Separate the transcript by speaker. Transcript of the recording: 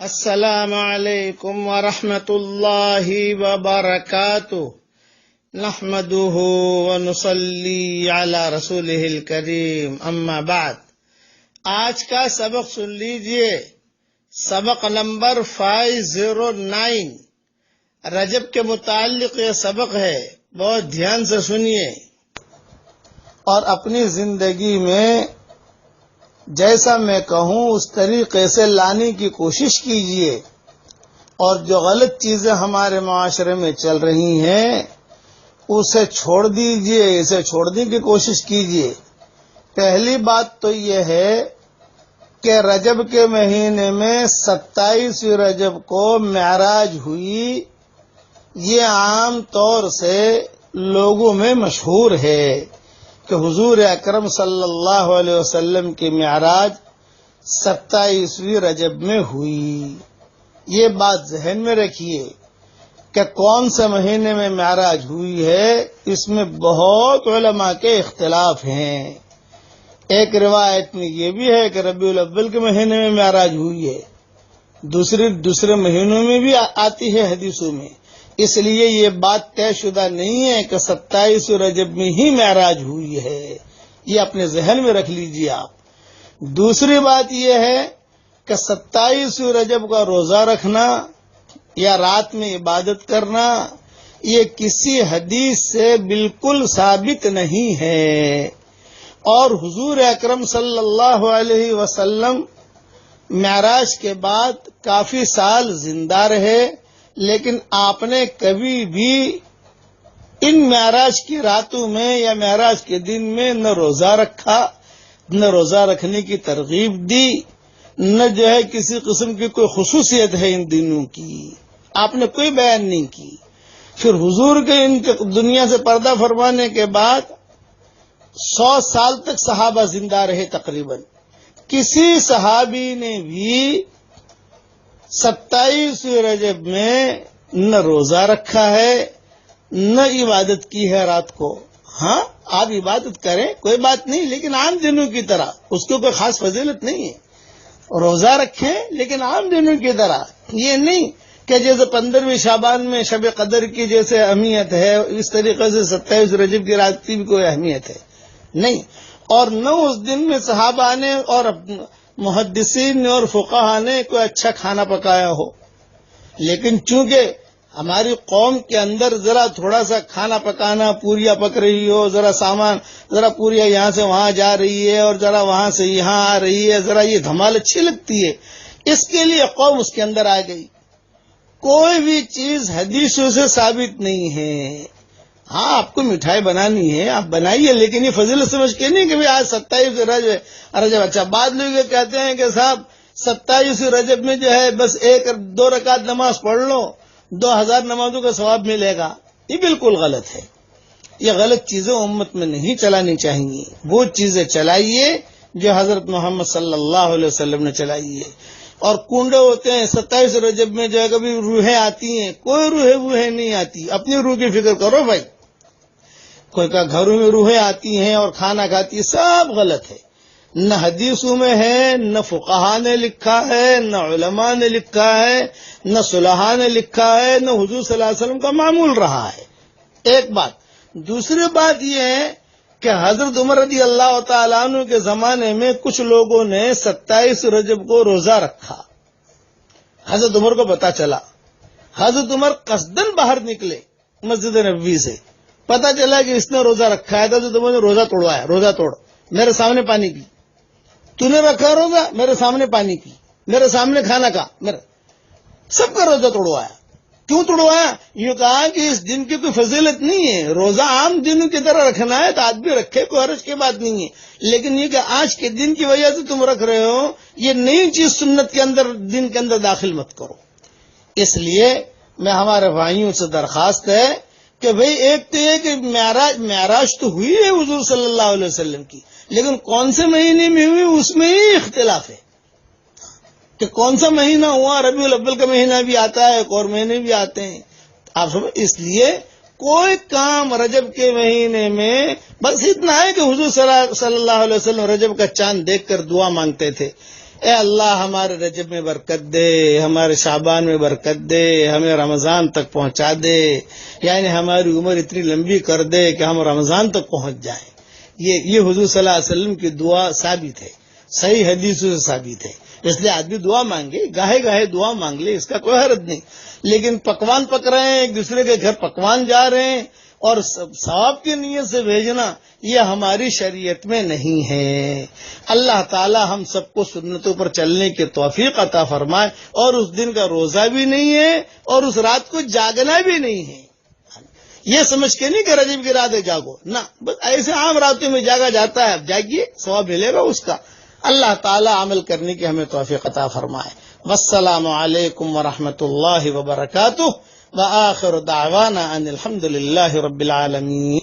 Speaker 1: السلام علیکم ورحمۃ اللہ وبرکاتہ نحمده ونصلی علی رسولہ الکریم اما بعد۔ آج کا سبق سن لیجئے، سبق نمبر 509 رجب کے متعلق یہ سبق ہے، بہت دھیان سے سنیے اور اپنی زندگی میں جیسا میں کہوں اس طریقے سے لانے کی کوشش کیجئے، اور جو غلط چیزیں ہمارے معاشرے میں چل رہی ہیں اسے چھوڑ دیجئے، اسے چھوڑنے کی کوشش کیجئے۔ پہلی بات تو یہ ہے کہ رجب کے مہینے میں 27 رجب کو معراج ہوئی، یہ عام طور سے لوگوں میں مشہور ہے کہ حضور اکرم صلی اللہ علیہ وسلم کی معراج 27ویں رجب میں ہوئی۔ یہ بات ذہن میں رکھیے کہ کون سے مہینے میں معراج ہوئی ہے، اس میں بہت علماء کے اختلاف ہیں۔ ایک روایت میں یہ بھی ہے کہ ربیع الاول کے مہینے میں معراج ہوئی ہے، دوسرے مہینوں میں بھی آتی ہے حدیثوں میں، اس لیے یہ بات طے شدہ نہیں ہے کہ 27 رجب میں ہی معراج ہوئی ہے، یہ اپنے ذہن میں رکھ لیجئے آپ۔ دوسری بات یہ ہے کہ 27 رجب کا روزہ رکھنا یا رات میں عبادت کرنا یہ کسی حدیث سے بالکل ثابت نہیں ہے، اور حضور اکرم صلی اللہ علیہ وسلم معراج کے بعد کافی سال زندہ رہے، لیکن آپ نے کبھی بھی ان معراج کی راتوں میں یا معراج کے دن میں نہ روزہ رکھا، نہ روزہ رکھنے کی ترغیب دی، نہ جو ہے کسی قسم کی کوئی خصوصیت ہے ان دنوں کی، آپ نے کوئی بیان نہیں کی۔ پھر حضور کے ان دنیا سے پردہ فرمانے کے بعد 100 سال تک صحابہ زندہ رہے تقریباً، کسی صحابی نے بھی 27 رجب میں نہ روزہ رکھا ہے نہ عبادت کی ہے رات کو۔ ہاں آپ عبادت کریں کوئی بات نہیں، لیکن عام دنوں کی طرح، اس کو کوئی خاص فضیلت نہیں ہے۔ روزہ رکھیں لیکن عام دنوں کی طرح، یہ نہیں کہ جیسے 15ویں شعبان میں شب قدر کی جیسے اہمیت ہے اس طریقے سے 27 رجب کی رات کی بھی کوئی اہمیت ہے نہیں، اور نہ اس دن میں صحابہ نے اور محدثین نے اور فقہا نے کوئی اچھا کھانا پکایا ہو، لیکن چونکہ ہماری قوم کے اندر ذرا تھوڑا سا کھانا پکانا، پوریاں پک رہی ہو، ذرا سامان، ذرا پوریاں یہاں سے وہاں جا رہی ہے اور ذرا وہاں سے یہاں آ رہی ہے، ذرا یہ دھمال اچھی لگتی ہے، اس کے لیے قوم اس کے اندر آ گئی۔ کوئی بھی چیز حدیثوں سے ثابت نہیں ہے۔ ہاں آپ کو مٹھائی بنانی ہے آپ بنائیے، لیکن یہ فضیلت سمجھ کے نہیں کہ آج 27 رجب۔ اچھا بعد لوگ یہ کہتے ہیں کہ صاحب 27 رجب میں جو ہے بس 1-2 رکعت نماز پڑھ لو 2000 نمازوں کا ثواب ملے گا، یہ بالکل غلط ہے۔ یہ غلط چیزیں امت میں نہیں چلانی چاہیے، وہ چیزیں چلائیے جو حضرت محمد صلی اللہ علیہ وسلم نے چلائی ہے۔ اور کنڈے ہوتے ہیں 27 رجب میں جو ہے کبھی روحیں آتی ہیں، کوئی روحیں نہیں آتی، اپنی روح کی فکر کرو بھائی۔ کوئی کا گھروں میں روحیں آتی ہیں اور کھانا کھاتی ہے، سب غلط ہے، نہ حدیثوں میں ہے، نہ فقہا نے لکھا ہے، نہ علماء نے لکھا ہے، نہ صلحاء نے لکھا ہے، نہ حضور صلی اللہ علیہ وسلم کا معمول رہا ہے۔ ایک بات۔ دوسری بات یہ ہے کہ حضرت عمر رضی اللہ تعالیٰ عنہ کے زمانے میں کچھ لوگوں نے 27 رجب کو روزہ رکھا، حضرت عمر کو پتا چلا، حضرت عمر قصدن باہر نکلے مسجد نبوی سے، پتا چلا کہ اس نے روزہ رکھا ہے، حضرت عمر نے روزہ توڑوایا، روزہ توڑ، میرے سامنے پانی پی، تو نے رکھا روزہ، میرے سامنے پانی پی، میرے سامنے کھانا کھا، میرا سب کا روزہ توڑوایا۔ کیوں توڑوایا؟ یہ کہا کہ اس دن کی کوئی فضیلت نہیں ہے، روزہ عام دنوں کی طرح رکھنا ہے تو آدمی رکھے، کوئی حرج کی بات نہیں ہے، لیکن یہ کہ آج کے دن کی وجہ سے تم رکھ رہے ہو، یہ نئی چیز سنت کے اندر دن کے اندر داخل مت کرو۔ اس لیے میں ہمارے بھائیوں سے درخواست ہے کہ بھئی ایک تو یہ کہ معراج تو ہوئی ہے حضور صلی اللہ علیہ وسلم کی، لیکن کون سے مہینے میں ہوئی اس میں ہی اختلاف ہے کہ کون سا مہینہ ہوا، ربیع الاول کا مہینہ بھی آتا ہے، ایک اور مہینے بھی آتے ہیں، آپ سمجھ۔ اس لیے کوئی کام رجب کے مہینے میں بس اتنا ہے کہ حضور صلی اللہ علیہ وسلم رجب کا چاند دیکھ کر دعا مانگتے تھے، اے اللہ ہمارے رجب میں برکت دے، ہمارے شعبان میں برکت دے، ہمیں رمضان تک پہنچا دے، یعنی ہماری عمر اتنی لمبی کر دے کہ ہم رمضان تک پہنچ جائیں۔ یہ حضور صلی اللہ علیہ وسلم کی دعا ثابت ہے، صحیح حدیثوں سے ثابت ہے۔ اس لیے آدمی دعا مانگے، گاہے گاہے دعا مانگ لے، اس کا کوئی حرج نہیں، لیکن پکوان پک رہے ہیں، ایک دوسرے کے گھر پکوان جا رہے ہیں اور ثواب کی نیت سے بھیجنا، یہ ہماری شریعت میں نہیں ہے۔ اللہ تعالی ہم سب کو سنتوں پر چلنے کی توفیق عطا فرمائے، اور اس دن کا روزہ بھی نہیں ہے اور اس رات کو جاگنا بھی نہیں ہے۔ یہ سمجھ کے نہیں کہ رجب کی رات ہے جاگو، نہ، بس ایسے عام راتوں میں جاگا جاتا ہے، اب جاگیے، ثواب ملے گا اس کا۔ اللہ تعالی عمل کرنے کی ہمیں توفیق عطا فرمائے۔ والسلام علیکم ورحمۃ اللہ وبرکاتہ، وآخر دعوانا ان الحمد للہ رب العالمین۔